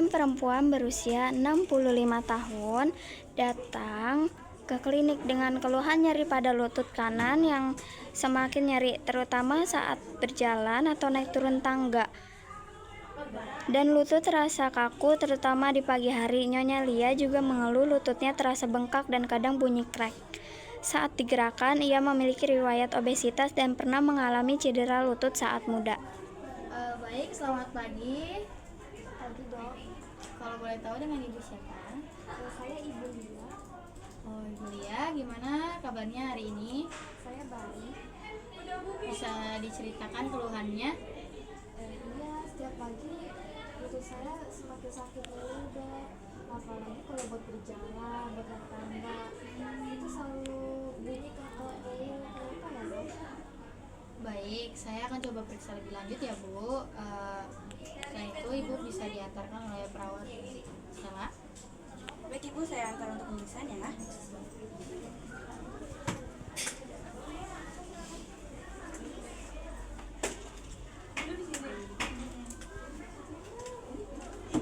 Seorang perempuan berusia 65 tahun datang ke klinik dengan keluhan nyeri pada lutut kanan yang semakin nyeri, terutama saat berjalan atau naik turun tangga. Dan lutut terasa kaku, terutama di pagi hari. Nyonya Lia juga mengeluh lututnya terasa bengkak dan kadang bunyi krek. Saat digerakkan, ia memiliki riwayat obesitas dan pernah mengalami cedera lutut saat muda. Baik, selamat pagi. Pagi dok, Kalau boleh tahu dengan ibu siapa? saya Ibu Lia, Oh, Ibu Lia, gimana kabarnya hari ini? saya baik. Bisa diceritakan keluhannya? Iya, setiap pagi lutut saya semakin sakit mulu dok. Apalagi kalau buat berjalan, buat naik tangga, itu selalu bunyi kakak mulu. Kenapa ya dok? Baik, saya akan coba periksa lebih lanjut ya Bu. Setelah itu Ibu bisa diantarkan oleh perawat Stella. Baik Ibu, saya antar untuk pemeriksaan ya.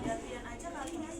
Gantian aja kali ya.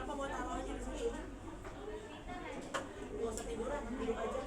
Apa mau taruh aja di sini? Nggak usah tiduran, duduk aja.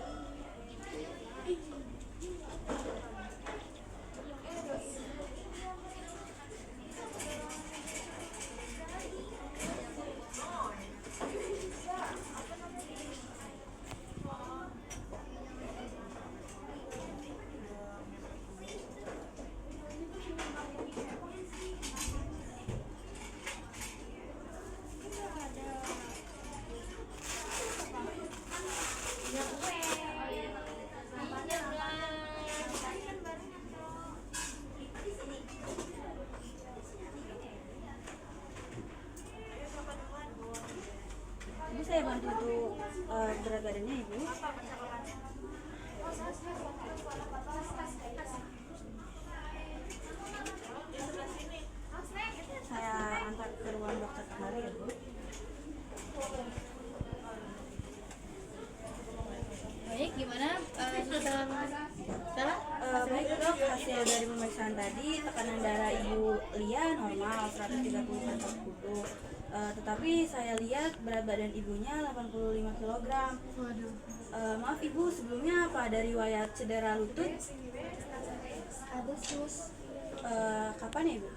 Ibu, saya bantu untuk berat badannya Ibu. Saya antar ke ruang dokter kembali ya Bu. Baik, gimana? Stella? Baik dok, hasil dari pemeriksaan tadi tekanan darah Ibu Lia normal 130/40. Tetapi saya lihat berat badan ibunya 85 kg. Waduh. Maaf Ibu, sebelumnya apa ada riwayat cedera lutut? Ada sus, Kapan ya Ibu?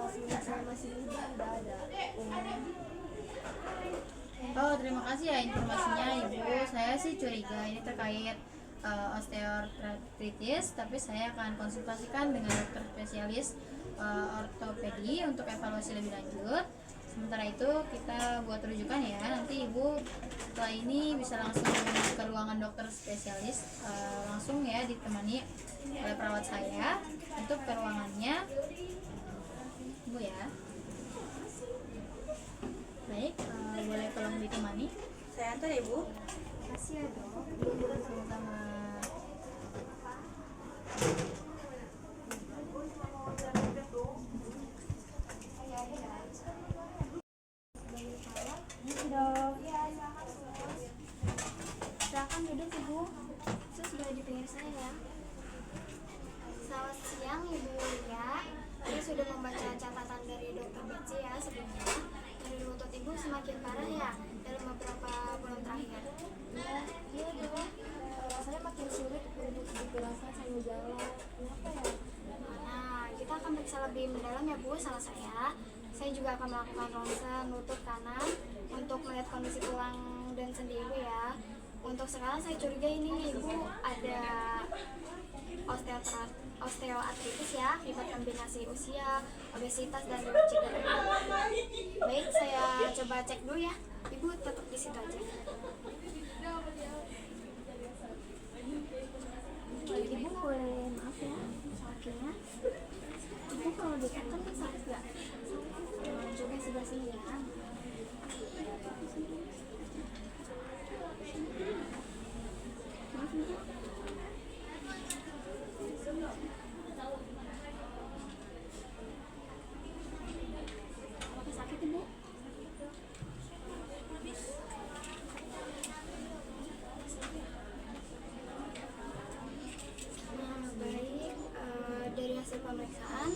semenjak saya masih muda udah ada. Oh, terima kasih ya informasinya Ibu. Saya sih curiga ini terkait osteoartritis, tapi saya akan konsultasikan dengan dokter spesialis ortopedi untuk evaluasi lebih lanjut. Sementara itu kita buat rujukan ya. Nanti Ibu setelah ini bisa langsung ke ruangan dokter spesialis, langsung ya ditemani oleh perawat saya untuk ke ruangannya Ibu ya. Baik, boleh tolong ditemani. Saya antar ya Ibu. Makasih ya dok. Sama-sama. Dok. Silakan duduk Ibu. Sus boleh di pinggir saya ya. Selamat siang Ibu Lia. Saya sudah membaca catatan dari dokter Beci ya sebelumnya. Dari lutut Ibu semakin parah ya dalam beberapa bulan terakhir. Iya dok. Rasanya makin sulit untuk digerakkan sambil jalan. Kenapa ya? Nah, kita akan periksa lebih mendalam ya Bu, sama saya. Saya juga akan melakukan ronsen lutut kanan untuk melihat kondisi tulang dan sendi Ibu ya. Untuk sekarang saya curiga ini Ibu ada osteoartritis ya, akibat kombinasi usia, obesitas, dan riwayat cedera. Baik, saya coba cek dulu ya. Ibu tetap di situ aja. Ibu boleh maaf ya sakitnya. Ibu kalau ditekan sakit nggak? Coba sebelah sini ya. Maaf ibu. Apakah sakit ibu? Baik, dari hasil pemeriksaan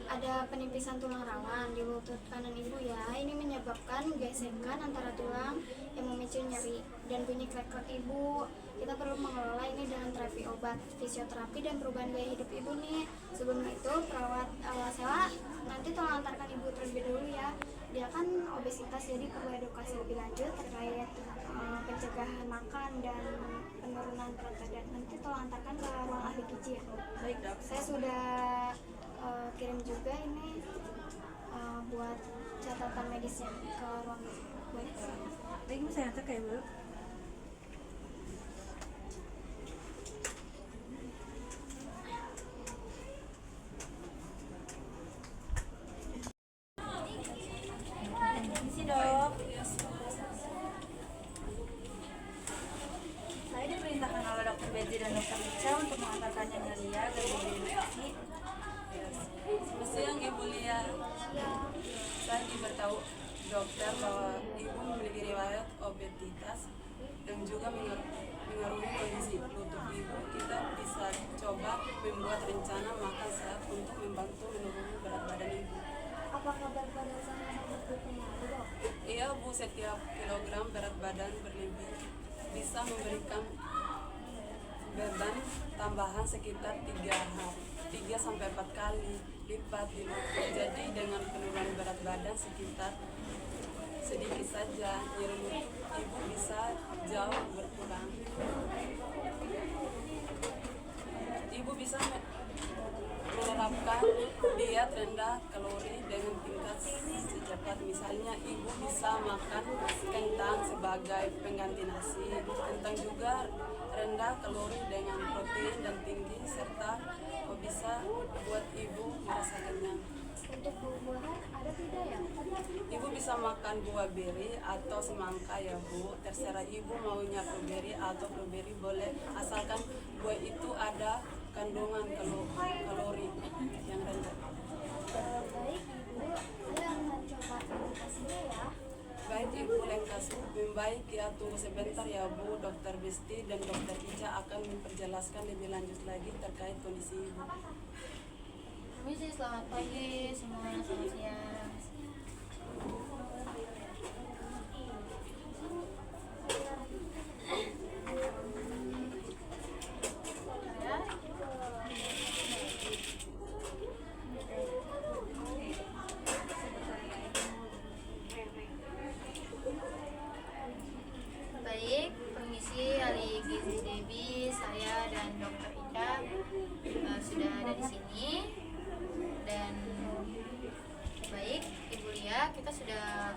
ada penimpisan tulang rawan di lutut kanan ibu ya. Ini menyebabkan gesekan antara tulang yang memicu nyeri dan bunyi klek-klek ibu. Kita perlu mengelola ini dengan terapi obat, fisioterapi, dan perubahan gaya hidup ibu nih. Sebelum itu, perawat Sela nanti tolong antarkan ibu terlebih dulu ya. Dia kan obesitas, jadi perlu edukasi lebih lanjut terkait pencegahan makan dan penurunan berat badan. Nanti tolong antarkan ke ruang ahli gizi ya. Baik dok. Saya sudah kirim juga ini buat catatan medisnya ke ruang gizi. Baik. Baik ibu, saya antar ya bu. Misi dok. Saya diperintahkan oleh dokter Bezi dan dokter Ica untuk mengantarkan Nyonya Lia ke Bezi. Selamat siang Ibu Lia. Saya diberitahu dokter bahwa Ibu memiliki riwayat obesitas yang juga mengaruhi kondisi lutut Ibu. Kita bisa coba membuat rencana makan sehat untuk membantu menurunkan berat badan Ibu. Apakah berat badan saya sangat berpengaruh dok? Iya Bu, setiap kilogram berat badan berlebih bisa memberikan beban tambahan sekitar 3-4 kali lipat di lutut. Jadi dengan penurunan berat badan sekitar sedikit saja, nyeri lutut Ibu bisa jauh berkurang. Ibu bisa menerapkan diet rendah kalori dengan tingkat secepat. Misalnya Ibu bisa makan kentang sebagai pengganti nasi. Kentang juga rendah kalori dengan protein dan tinggi, serta bisa buat Ibu merasa kenyang. Untuk buah-buahan ada tidak ya? Ibu bisa makan buah beri atau semangka ya Bu. Terserah Ibu maunya blueberry atau blueberry boleh, asalkan buah itu ada kandungan kalori yang rendah. Baik ibu, saya akan coba aplikasinya ya. Baik Ibu, lekas membaik ya, tunggu sebentar ya Bu. Dokter Besti dan Dokter Ica akan memperjelaskan lebih lanjut lagi terkait kondisi Ibu. Permisi, selamat pagi semuanya, selamat siang. Baik, permisi ahli gizi Debi, saya dan Dokter Ica sudah ada di sini. Dan baik Ibu Lia, kita sudah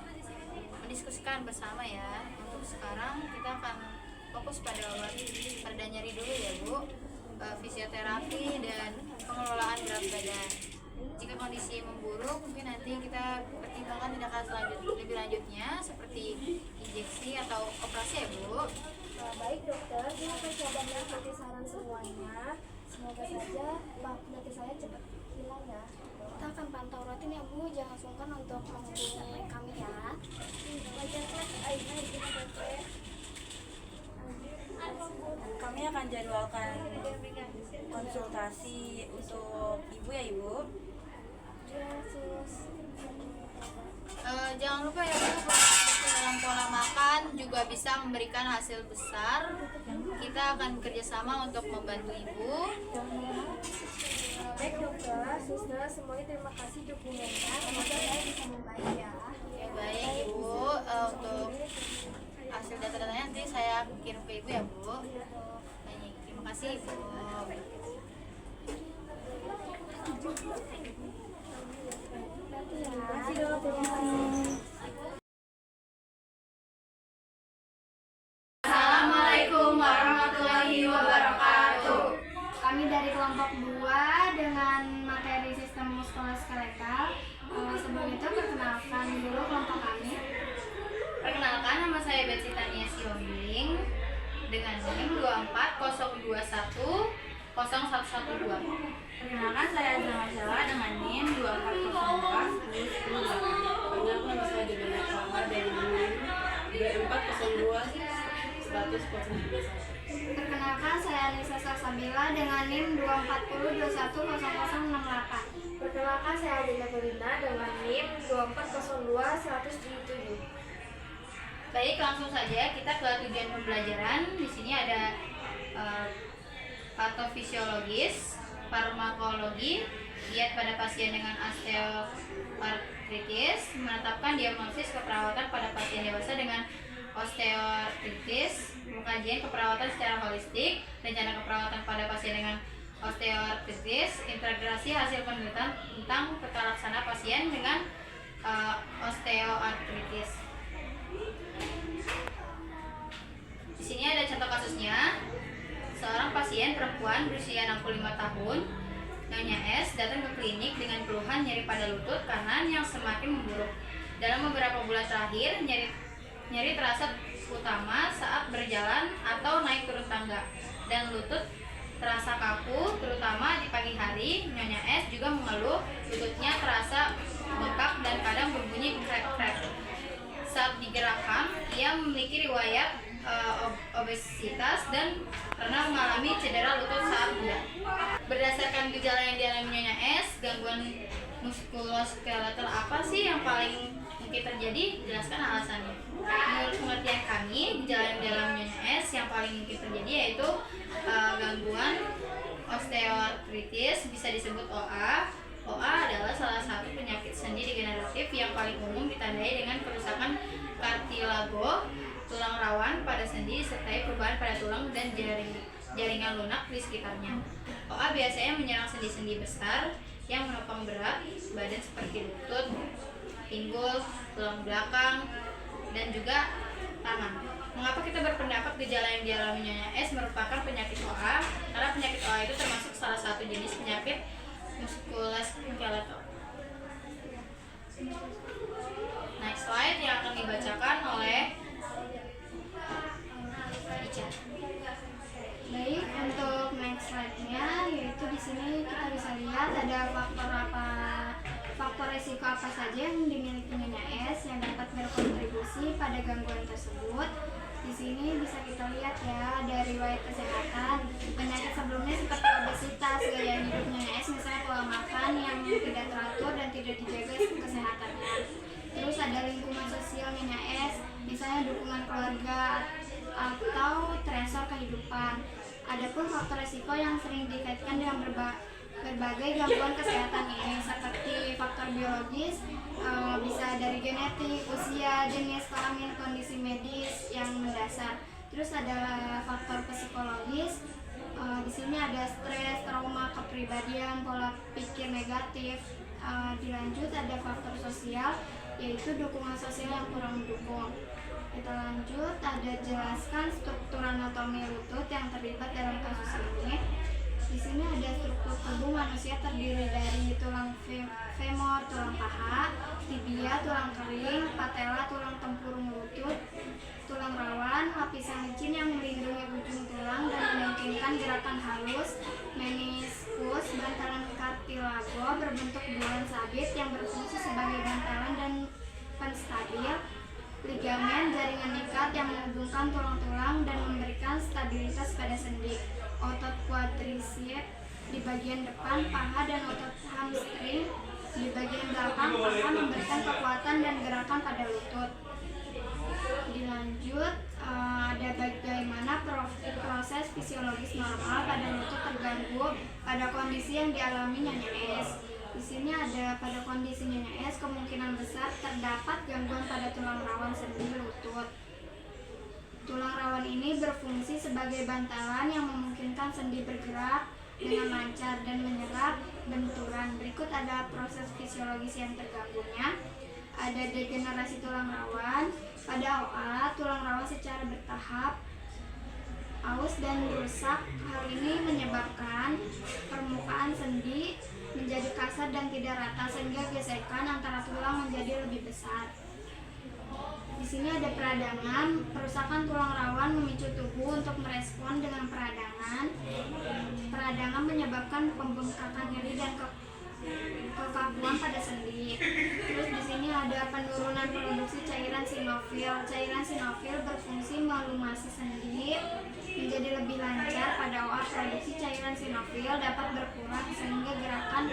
mendiskusikan bersama ya. Untuk sekarang kita akan fokus pada obat pereda nyeri dulu ya Bu, fisioterapi dan pengelolaan berat badan. Jika kondisi memburuk, mungkin nanti kita pertimbangkan tindakan lebih lanjutnya seperti injeksi atau operasi ya Bu. Baik dokter, saya akan coba mengikuti saran semuanya. Semoga saja penyakit saya cepat hilang ya. Kita akan pantau rutin ya Bu, jangan sungkan untuk menghubungi kami ya. Kami akan jadwalkan konsultasi untuk Ibu ya Ibu. Jangan lupa ya Bu, dalam pola makan juga bisa memberikan hasil besar. Kita akan bekerjasama untuk membantu Ibu. Baik dokter, suster, semuanya terima kasih dukungannya. Semoga saya bisa membaik ya. Ya, baik Ibu, untuk hasil data-datanya nanti saya kirim ke Ibu ya Bu. Baik, terima kasih Ibu. Terima kasih dok. Assalamualaikum warahmatullahi wabarakatuh. Kami saya Betsy Tania Siombing dengan NIM 24021 0112. Perkenalkan saya Azra Marsella dengan NIM 2402 Perkenalkan saya Debbie Fahar dengan NIM 2402 100 Perkenalkan saya Anissa Salsabila dengan NIM 240210068. Perkenalkan saya Adina Belinda dengan NIM 2402-177. Baik, langsung saja kita ke tujuan pembelajaran. Di sini ada patofisiologis, farmakologi, diet pada pasien dengan osteoartritis, menetapkan diagnosis keperawatan pada pasien dewasa dengan osteoartritis, pengkajian keperawatan secara holistik, rencana keperawatan pada pasien dengan osteoartritis, integrasi hasil penelitian tentang peta laksana pasien dengan osteoartritis. Di sini ada contoh kasusnya. Seorang pasien perempuan berusia 65 tahun, Nyonya S, datang ke klinik dengan keluhan nyeri pada lutut kanan yang semakin memburuk. Dalam beberapa bulan terakhir, nyeri terasa utama saat berjalan atau naik turun tangga, dan lutut terasa kaku, terutama di pagi hari. Nyonya S juga mengeluh lututnya terasa bengkak dan kadang berbunyi krek-krek. Saat digerakkan, ia memiliki riwayat obesitas dan pernah mengalami cedera lutut saat muda. Berdasarkan gejala yang dialami Nyonya S, gangguan muskuloskeletal apa sih yang paling mungkin terjadi? Jelaskan alasannya. Menurut pengertian kami, gejala yang dialami Nyonya S yang paling mungkin terjadi yaitu gangguan osteoartritis, bisa disebut OA. OA adalah salah satu penyakit sendi degeneratif yang paling umum ditandai dengan kerusakan kartilago, tulang rawan pada sendi, disertai perubahan pada tulang dan jaringan lunak di sekitarnya. OA biasanya menyerang sendi-sendi besar yang menopang berat badan seperti lutut, pinggul, tulang belakang, dan juga tangan. Mengapa kita berpendapat gejala yang dialami Nyonya S merupakan penyakit OA? Karena penyakit OA itu termasuk salah satu jenis penyakit muskuloskeletal. Next slide yang akan dibacakan oleh Ica. Baik, untuk next slide-nya, yaitu di sini kita bisa lihat ada faktor resiko apa saja yang dimiliki Nyonya S yang dapat berkontribusi pada gangguan tersebut. Di sini bisa kita lihat ya, ada riwayat kesehatan, penyakit sebelumnya seperti obesitas, gaya hidup Nyonya S, misalnya pola makan yang tidak teratur dan tidak dijaga kesehatannya. Terus ada lingkungan sosial Nyonya S, misalnya dukungan keluarga atau stresor kehidupan. Adapun faktor resiko yang sering dikaitkan dengan berbagai gangguan kesehatan ini seperti faktor biologis, bisa dari genetik, usia, jenis kelamin, kondisi medis yang mendasar. Terus ada faktor psikologis, di sini ada stres, trauma, kepribadian, pola pikir negatif. Dilanjut ada faktor sosial, yaitu dukungan sosial yang kurang mendukung. Kita lanjut, ada jelaskan struktur anatomi lutut yang terlibat dalam kasus ini. Di sini ada struktur tubuh manusia terdiri dari tulang femur, tulang paha, tibia, tulang kering, patella, tulang tempurung lutut, tulang rawan, lapisan licin yang melindungi ujung tulang dan memungkinkan gerakan halus, meniskus, bantalan kartilago berbentuk bulan sabit yang berfungsi sebagai bantalan dan penstabil, ligamen, jaringan ikat yang menghubungkan tulang-tulang dan memberikan stabilitas pada sendi, otot quadriceps di bagian depan paha dan otot hamstring di bagian belakang paha memberikan kekuatan dan gerakan pada lutut. Dilanjut, ada bagaimana proses fisiologis normal pada lutut terganggu pada kondisi yang dialami Nyonya S. Di sini ada pada kondisi Nyonya S kemungkinan besar terdapat gangguan pada tulang rawan sendi lutut. Tulang rawan ini berfungsi sebagai bantalan yang memungkinkan sendi bergerak dengan lancar dan menyerap benturan. Berikut ada proses fisiologis yang terganggunya. Ada degenerasi tulang rawan. Pada OA, tulang rawan secara bertahap aus dan rusak. Hal ini menyebabkan permukaan sendi menjadi kasar dan tidak rata sehingga gesekan antara tulang menjadi lebih besar. Di sini ada peradangan, kerusakan tulang rawan memicu tubuh untuk merespon dengan peradangan. Peradangan menyebabkan pembengkakan nyeri dan kekakuan pada sendi. Terus di sini ada penurunan produksi cairan sinofil. Cairan sinofil berfungsi melumasi sendi menjadi lebih lancar. Pada OA produksi cairan sinofil dapat berkurang sehingga gerakan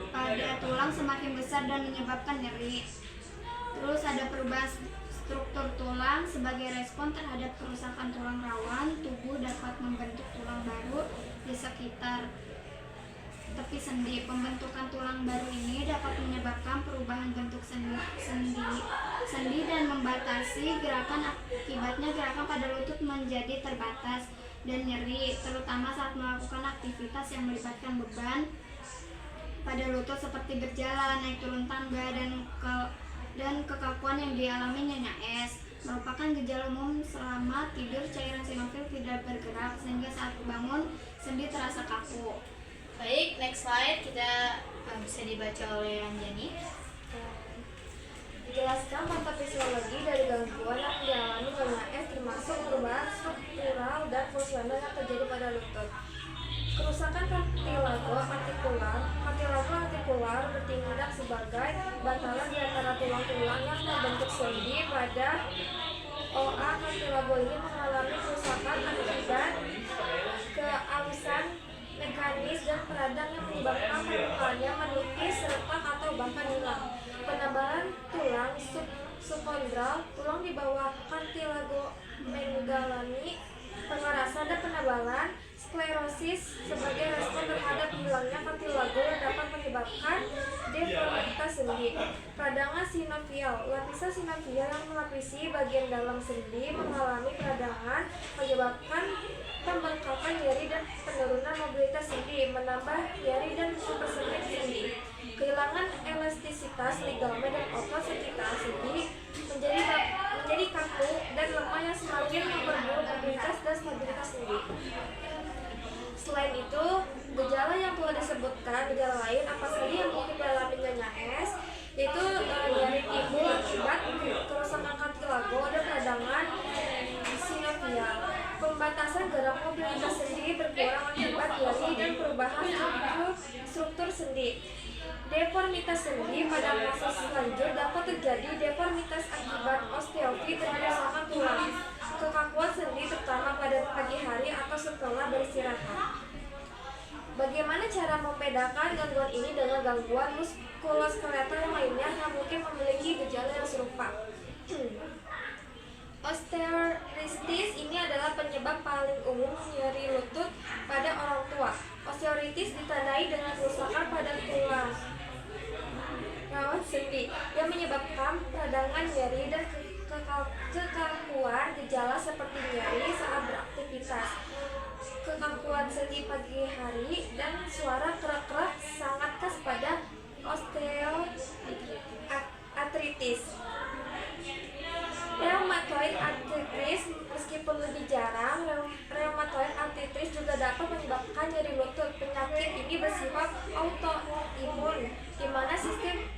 pada tulang semakin besar dan menyebabkan nyeri. Terus ada perubahan struktur tulang. Sebagai respon terhadap kerusakan tulang rawan, tubuh dapat membentuk tulang baru di sekitar tepi sendi. Pembentukan tulang baru ini dapat menyebabkan perubahan bentuk sendi dan membatasi gerakan. Akibatnya gerakan pada lutut menjadi terbatas dan nyeri, terutama saat melakukan aktivitas yang melibatkan beban pada lutut seperti berjalan, naik turun tangga, dan kekakuan yang dialami Nyonya S. Merupakan gejala umum selama tidur. Cairan sinofil tidak bergerak sehingga saat bangun sendi terasa kaku. Baik, next slide kita bisa dibaca oleh Anjani. Jelaskan patofisiologi dari gangguan yang dialami Nyonya S termasuk perubahan struktural dan fungsional yang terjadi pada lutut. Kerusakan kartilago artikular bertindak sebagai bantalan di antara tulang-tulang yang membentuk sendi. Pada OA, kartilago ini mengalami kerusakan akibat kealusan mekanis dan peradang yang menyebabkan permukaannya menipis, retak, atau bahkan hilang. Penebalan tulang subkondral, tulang di bawah kartilago mengalami pengerasan dan penebalan. Sklerosis sebagai respon terhadap hilangnya kartilago yang dapat menyebabkan deformitas sendi. Peradangan sinovial, lapisan sinovial yang melapisi bagian dalam sendi mengalami peradangan, menyebabkan pembengkakan nyeri dan penurunan mobilitas sendi, menambah nyeri dan mempersempit sendi. Kehilangan elastisitas ligamen dan otot sekitar sendi menjadi kaku dan lemah yang semakin memperburuk mobilitas dan stabilitas sendi. Selain itu, gejala yang telah disebutkan, gejala lain apa saja yang mungkin dialami Nyonya S, yaitu nyeri timbul akibat kerusakan kartilago dan peradangan sinovial. Pembatasan gerak mobilitas sendi berkurang akibat nyeri dan perubahan struktur sendi. Deformitas sendi pada fase selanjutnya dapat terjadi deformitas akibat osteofit dan kerusakan tulang. Kekakuan sendi terutama pada pagi hari atau setelah beristirahat. Bagaimana cara membedakan gangguan ini dengan gangguan muskuloskeletal yang lainnya yang mungkin memiliki gejala yang serupa? Osteoarthritis ini adalah penyebab paling umum nyeri lutut pada orang tua. Osteoarthritis ditandai dengan kerusakan pada tulang rawan sendi yang menyebabkan peradangan nyeri dan kekakuan. Gejala seperti nyeri saat beraktivitas, kekakuan sendi pagi hari, dan suara kerak-kerak sangat khas pada osteoarthritis. Rheumatoid arthritis, meskipun lebih jarang, rheumatoid arthritis juga dapat menyebabkan nyeri lutut. Penyakit ini bersifat autoimun, di mana sistem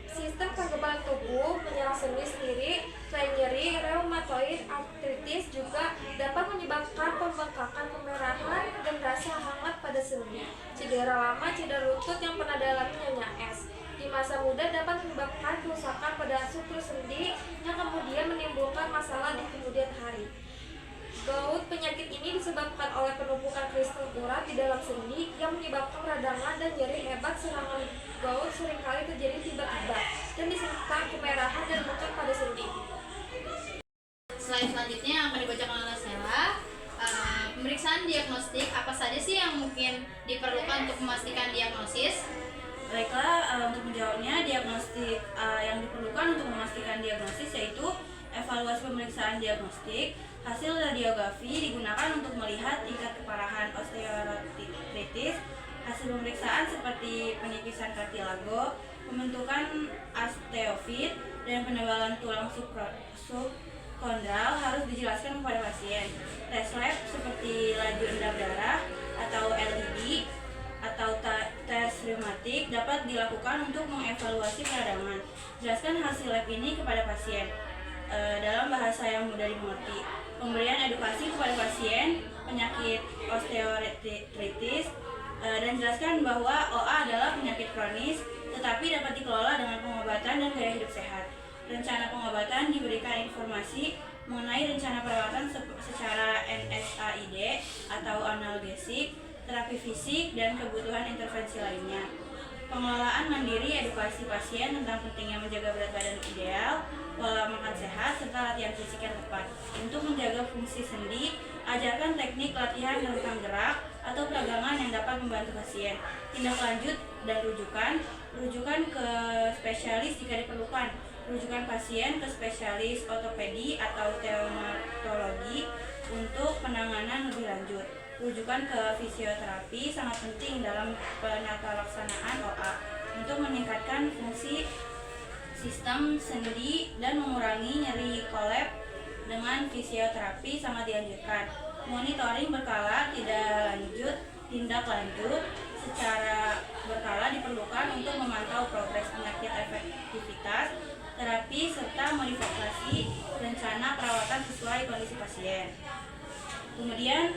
kekebalan tubuh menyerang sendi sendiri. Selain nyeri, rheumatoid arthritis juga dapat menyebabkan pembengkakan, kemerahan, dan rasa hangat pada sendi. Cedera lama, cedera lutut yang pernah dialami Nyonya S di masa muda dapat menyebabkan kerusakan pada struktur sendi yang kemudian menimbulkan masalah di kemudian hari. Gout, penyakit ini disebabkan oleh penumpukan kristal urat di dalam sendi yang menyebabkan peradangan dan nyeri hebat. Serangan gout seringkali terjadi tiba-tiba dan disertai kemerahan dan bengkak pada sendi. Slide selanjutnya yang akan dibacakan oleh Stella. Pemeriksaan diagnostik apa saja sih yang mungkin diperlukan untuk memastikan diagnosis? Baiklah, untuk menjawabnya, diagnostik yang diperlukan untuk memastikan diagnosis yaitu evaluasi pemeriksaan diagnostik. Hasil radiografi digunakan untuk melihat tingkat keparahan osteoarthritis. Hasil pemeriksaan seperti penipisan kartilago, pembentukan osteofit, dan penebalan tulang subkondral harus dijelaskan kepada pasien. Tes lab seperti laju endam darah atau LED atau tes reumatik dapat dilakukan untuk mengevaluasi peradangan. Jelaskan hasil lab ini kepada pasien. dalam bahasa yang mudah dimengerti. Pemberian edukasi kepada pasien penyakit osteoartritis dan jelaskan bahwa OA adalah penyakit kronis tetapi dapat dikelola dengan pengobatan dan gaya hidup sehat. Rencana pengobatan diberikan informasi mengenai rencana perawatan secara NSAID atau analgesik, terapi fisik, dan kebutuhan intervensi lainnya. Pengelolaan mandiri edukasi pasien tentang pentingnya menjaga berat badan ideal, pola makan sehat, serta latihan fisik yang tepat. Untuk menjaga fungsi sendi, ajarkan teknik latihan rentang gerak atau peragangan yang dapat membantu pasien. Tindak lanjut dan rujukan ke spesialis jika diperlukan. Rujukan pasien ke spesialis ortopedi atau traumatologi untuk penanganan lebih lanjut. Rujukan ke fisioterapi sangat penting dalam penatalaksanaan OA untuk meningkatkan fungsi sistem sendi dan mengurangi nyeri kolab. Dengan fisioterapi sangat dianjurkan. Monitoring berkala tindak lanjut secara berkala diperlukan untuk memantau progres penyakit, efektivitas terapi, serta modifikasi rencana perawatan sesuai kondisi pasien. Kemudian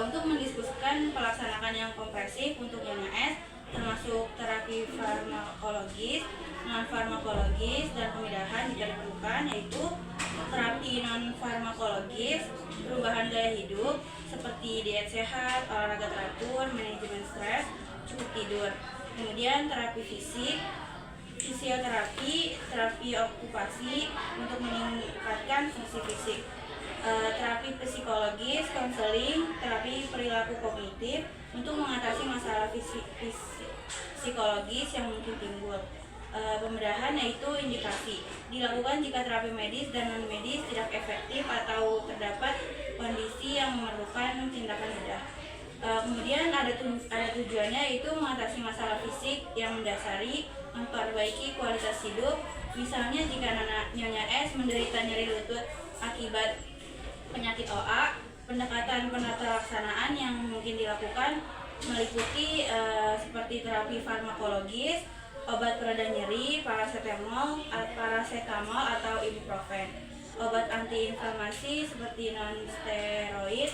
untuk mendiskusikan pelaksanaan yang komprehensif untuk Nyonya S, termasuk terapi farmakologis, non-farmakologis, dan pemidahan jika diperlukan, yaitu terapi non-farmakologis, perubahan gaya hidup seperti diet sehat, olahraga teratur, manajemen stres, cukup tidur. Kemudian terapi fisik, fisioterapi, terapi okupasi untuk meningkatkan fungsi fisik, terapi psikologis, konseling, terapi perilaku kognitif untuk mengatasi masalah psikologis yang mungkin timbul. Pembedahan yaitu indikasi dilakukan jika terapi medis dan non medis tidak efektif atau terdapat kondisi yang memerlukan tindakan bedah. Kemudian ada tujuannya yaitu mengatasi masalah fisik yang mendasari, memperbaiki kualitas hidup. Misalnya jika Nyonya S menderita nyeri lutut akibat penyakit OA, pendekatan penatalaksanaan yang mungkin dilakukan meliputi seperti terapi farmakologis, obat pereda nyeri, paracetamol atau ibuprofen, obat antiinflamasi seperti non-steroid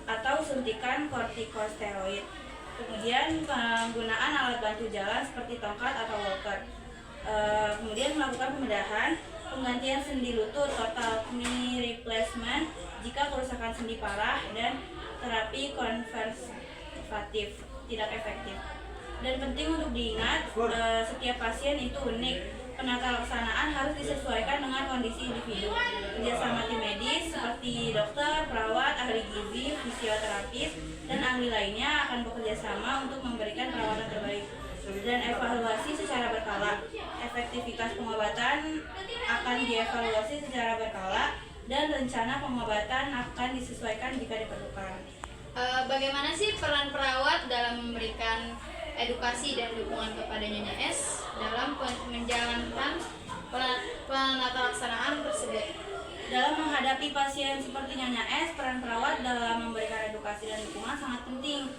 atau suntikan kortikosteroid. Kemudian penggunaan alat bantu jalan seperti tongkat atau walker. Kemudian melakukan pembedahan, penggantian sendi lutut, total knee replacement jika kerusakan sendi parah, dan terapi konservatif tidak efektif. Dan penting untuk diingat, setiap pasien itu unik. Penatalaksanaan harus disesuaikan dengan kondisi individu. Kerjasama tim medis seperti dokter, perawat, ahli gizi, fisioterapis, dan ahli lainnya akan bekerja sama untuk memberikan perawatan terbaik. Dan evaluasi secara berkala. Efektivitas pengobatan akan dievaluasi secara berkala, dan rencana pengobatan akan disesuaikan jika diperlukan. Bagaimana sih peran perawat dalam memberikan edukasi dan dukungan kepada Nyonya S dalam menjalankan penatalaksanaan tersebut? Dalam menghadapi pasien seperti Nyonya S, peran perawat dalam memberikan edukasi dan dukungan sangat penting.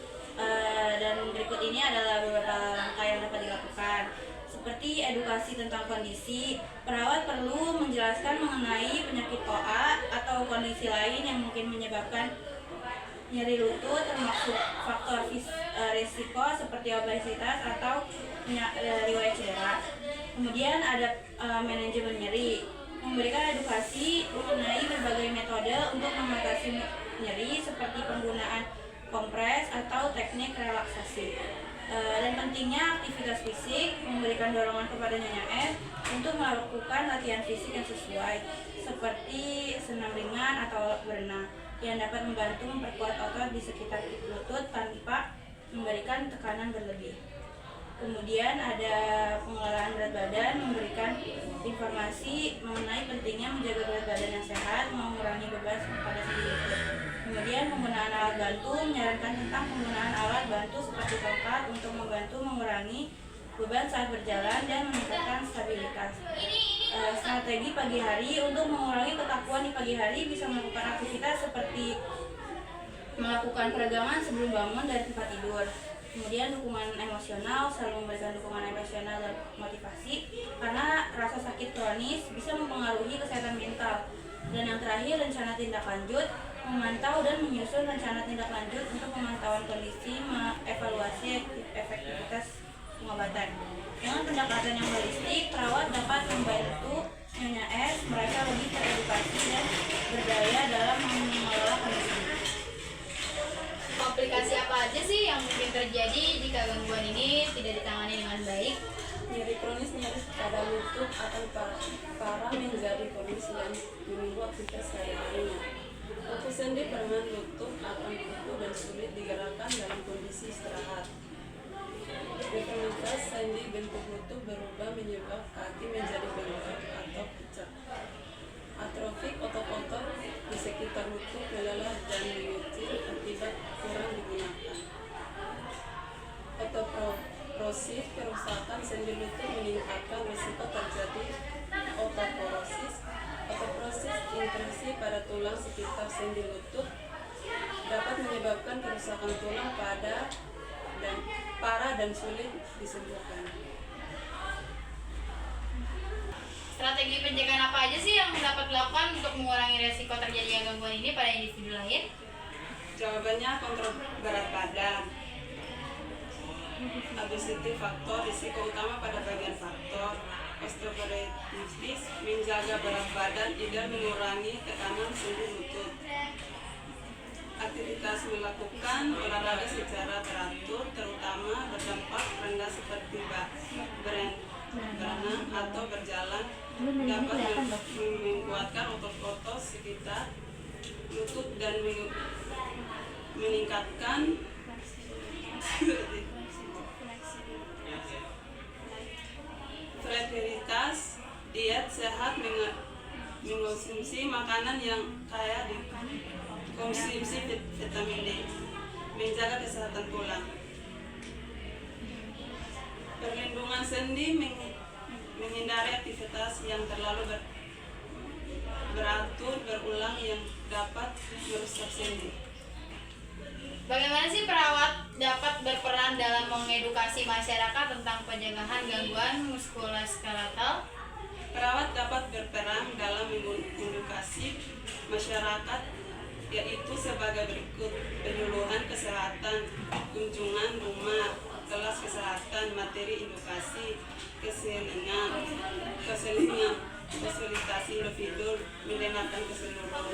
Dan berikut ini adalah beberapa langkah yang dapat dilakukan. Seperti edukasi tentang kondisi, perawat perlu menjelaskan mengenai penyakit OA atau kondisi lain yang mungkin menyebabkan nyeri lutut, termasuk faktor risiko seperti obesitas atau riwayat cedera. Kemudian ada manajemen nyeri, memberikan edukasi mengenai berbagai metode untuk mengatasi nyeri seperti penggunaan kompres atau teknik relaksasi. Dan pentingnya aktivitas fisik, memberikan dorongan kepada Nyonya S untuk melakukan latihan fisik yang sesuai seperti senam ringan atau berenang yang dapat membantu memperkuat otot di sekitar lutut tanpa memberikan tekanan berlebih. Kemudian ada pengelolaan berat badan, memberikan informasi mengenai pentingnya menjaga berat badan yang sehat, mengurangi beban pada sendi lutut. Kemudian penggunaan alat bantu, menyarankan tentang penggunaan alat bantu seperti tongkat untuk membantu mengurangi beban saat berjalan dan meningkatkan stabilitas. Strategi pagi hari, untuk mengurangi kekakuan di pagi hari bisa melakukan aktivitas seperti melakukan peregangan sebelum bangun dari tempat tidur. Kemudian dukungan emosional, selalu memberikan dukungan emosional dan motivasi, karena rasa sakit penyakit kronis bisa mempengaruhi kesehatan mental. Dan yang terakhir, rencana tindak lanjut, memantau dan menyusun rencana tindak lanjut untuk pemantauan kondisi, mengevaluasi efektivitas pengobatan. Dengan pendekatan yang holistik, perawat dapat membantu Nyonya S merasa lebih teredukasi dan berdaya dalam mengelola kondisi. Komplikasi apa aja sih yang mungkin terjadi jika gangguan ini tidak ditangani dengan baik? Nyeri kronis, nyeri pada lutut akan parah menjadi kondisi yang mengganggu aktivitas sehari-harinya. Waktu sendi permanen lutut akan kaku dan sulit digerakkan dalam kondisi istirahat. Deformitas sendi bentuk lutut berubah menyebabkan kaki menjadi bengkak atau pucat. Atrofik otot-otot di sekitar lutut melelah dan mengecil akibat kurang digunakan. Otoprosis, kerusakan sendi lutut meningkatkan risiko terjadi otoporosis. Otoprosis, intrusi pada tulang sekitar sendi lutut dapat menyebabkan kerusakan tulang parah dan sulit disembuhkan. Strategi pencegahan apa aja sih yang dapat dilakukan untuk mengurangi resiko terjadinya gangguan ini pada individu lain? Jawabannya kontrol berat badan. Obesity faktor risiko utama pada bagian faktor osteoporosis, menjaga berat badan ideal mengurangi tekanan sendi lutut. Aktivitas melakukan olahraga secara teratur terutama berdampak rendah seperti berenang atau berjalan dapat menguatkan otot-otot sekitar lutut dan meningkatkan fleksibilitas. Diet sehat mengonsumsi makanan yang kaya di konsumsi vitamin D, menjaga kesehatan tulang. Perlindungan sendi, menghindari aktivitas yang terlalu beratur berulang yang dapat merusak sendi. Bagaimana sih perawat dapat berperan dalam mengedukasi masyarakat tentang pencegahan gangguan muskuloskeletal? Perawat dapat berperan dalam mengedukasi masyarakat, yaitu sebagai berikut: penyuluhan kesehatan, kunjungan rumah, kelas kesehatan, materi edukasi, keselingan, fasilitasi individu, mendengarkan keseluruhan,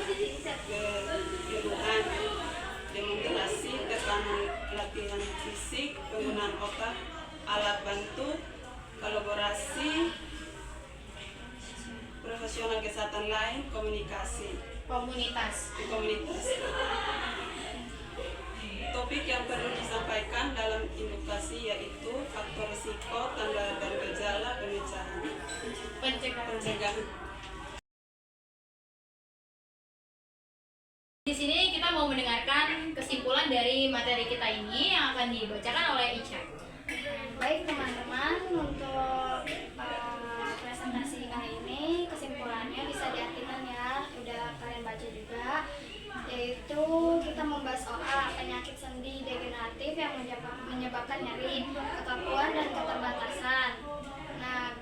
demonstrasi, tekanan latihan fisik, penggunaan otak, alat bantu, kolaborasi, profesional kesehatan lain, komunitas. Topik yang perlu disampaikan dalam edukasi yaitu faktor risiko, tanda dan gejala pencegahan. Di sini kita mau mendengarkan kesimpulan dari materi kita ini yang akan dibacakan oleh Ica. Baik teman-teman, untuk presentasi kali ini kesimpulannya bisa diartikan ya, udah kalian baca juga, yaitu kita membahas OA, penyakit sendi degeneratif yang menyebabkan nyeri, kekakuan dan keterbatasan. Nah,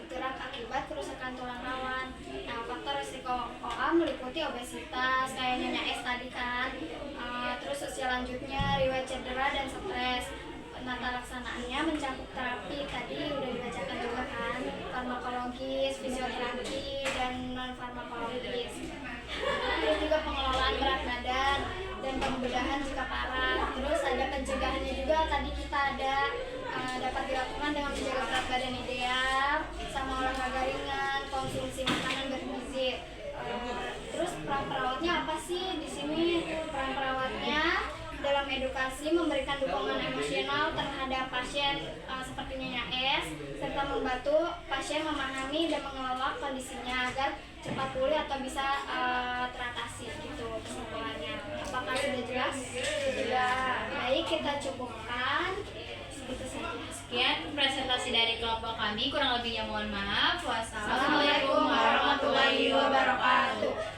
gerak akibat kerusakan tulang rawan. Nah, faktor risiko OA meliputi obesitas, kayak Nyonya S tadi kan, terus usia lanjutnya, riwayat cedera dan stres. Penata laksanaannya mencakup terapi, tadi udah dibacakan juga kan, farmakologis, fisioterapi, dan non farmakologis. Terus juga pengelolaan berat badan dan pembedahan jika parah. Terus ada pencegahannya juga, tadi kita ada dapat dilakukan dengan menjaga berat badan ideal, sama olahraga ringan, konsumsi makanan bergizi. Terus peran perawatnya apa sih di sini? Peran perawatnya dalam edukasi memberikan dukungan emosional terhadap pasien seperti Nyonya S, serta membantu pasien memahami dan mengelola kondisinya agar cepat pulih atau bisa teratasi gitu kesimpulannya. Apakah sudah jelas? Sudah. Baik, kita cukupkan segitu saja. Sekian presentasi dari kelompok kami, kurang lebihnya mohon maaf. Wassalamualaikum warahmatullahi wabarakatuh.